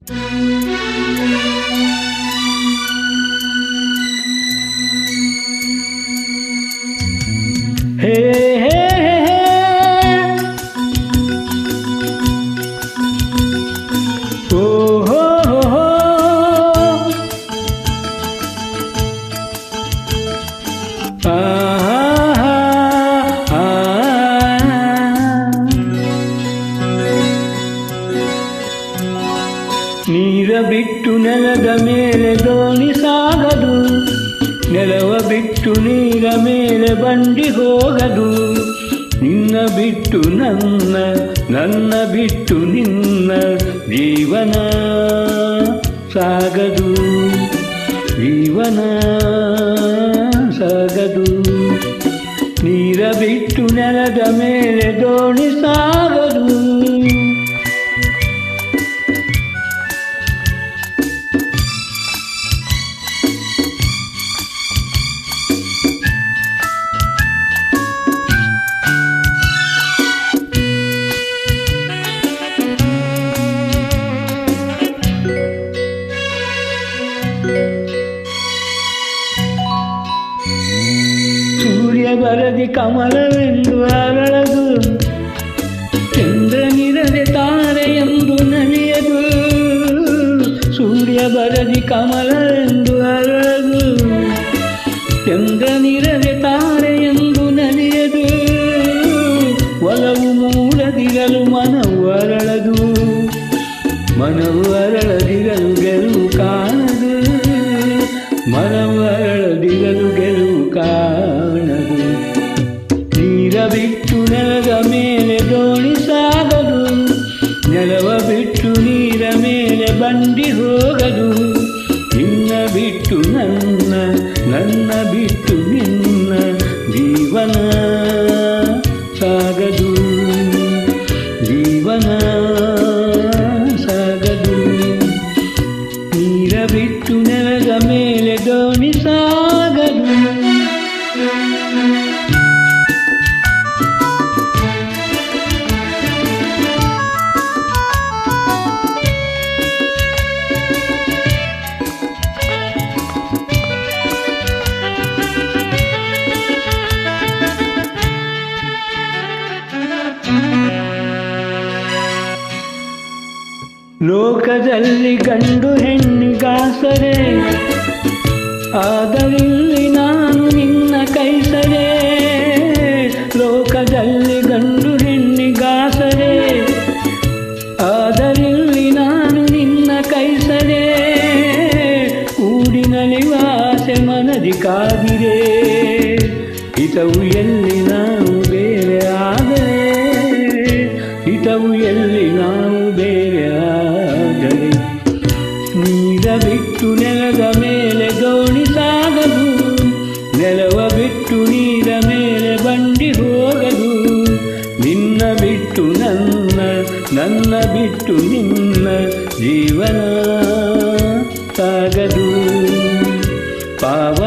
ಹೇ ಹೇ ಓ ಹೋ ಹೋ ನೀರ ಬಿಟ್ಟು ನೆಲದ ಮೇಲೆ ದೋಣಿ ಸಾಗದು, ನೆಲವ ಬಿಟ್ಟು ನೀರ ಮೇಲೆ ಬಂಡಿ ಹೋಗದು. ನಿನ್ನ ಬಿಟ್ಟು ನನ್ನ, ನನ್ನ ಬಿಟ್ಟು ನಿನ್ನ ಜೀವನ ಸಾಗದು, ಜೀವನ ಸಾಗದು. ನೀರ ಬಿಟ್ಟು ನೆಲದ ಮೇಲೆ ದೋಣಿ ಸಾಗದು. ಸೂರ್ಯ ಬರದಿ ಕಮಲವೆಂದು ಅರಳದು, ಚಂದ್ರನಿರದೆ ತಾರೆ ಎಂದು ನಲಿಯದು. ಸೂರ್ಯ ಬರದಿ ಕಮಲವೆಂದು ಅರಳದು, ಚಂದ್ರನಿರದೆ ತಾರೆ ಎಂದು ನಲಿಯದು. ಒಲವು ಮೂಡದಿರಲು ಮನವು ಅರಳದು, ಮನವು ಅರಳದಿರಲು ಗೆಲುವು ಕಾಣದು, ಮನವು ಅರಳದಿರಲು ಗೆಲುವು ಕಾಣದು. ನೀರ ಬಿಟ್ಟು ನೆಲದ ಮೇಲೆ ದೋಣಿ ಸಾಗದು, ನೆಲವ ಬಿಟ್ಟು ನೀರ ಮೇಲೆ ಬಂಡಿ ಹೋಗದು. ನಿನ್ನ ಬಿಟ್ಟು ನನ್ನ, ನನ್ನ ಬಿಟ್ಟು ನಿನ್ನ ಜೀವನ ಸಾಗದು, ಜೀವನ ಸಾಗದು. ನೀರ ಬಿಟ್ಟು ನೆಲದ ಮೇಲೆ ದೋಣಿ ಸಾಗದು. ಲೋಕದಲ್ಲಿ ಗಂಡು ಹೆಣ್ಣಿಗಾಸರೆ, ಆದರಿಲ್ಲಿ ನಾನು ನಿನ್ನ ಕೈಸರೆ. ಲೋಕದಲ್ಲಿ ಗಂಡು ಹೆಣ್ಣಿಗಾಸರೆ, ಆದರಿಲ್ಲಿ ನಾನು ನಿನ್ನ ಕೈಸರೆ. ಕೂಡಿನಲ್ಲಿ ಆಸೆ ಮನದಿ ಕಾದಿರೆ, ಹಿತವು ಎಲ್ಲಿ ನಾವು ಬೇರೆ ಆದರೆ, ಹಿತವು ಎಲ್ಲಿ ನಾವು ಬೇರೆ ಆದರೆ. ನೀರ ಬಿಟ್ಟು ನೆಲದ ಮೇಲೆ ದೋಣಿ ಸಾಗದು, ನೆಲವ ಬಿಟ್ಟು ನೀರ ಮೇಲೆ ಬಂಡಿ ಹೋಗದು. ನಿನ್ನ ಬಿಟ್ಟು ನನ್ನ, ನನ್ನ ಬಿಟ್ಟು ನಿನ್ನ ಜೀವನ ಸಾಗದು. ಪಾವ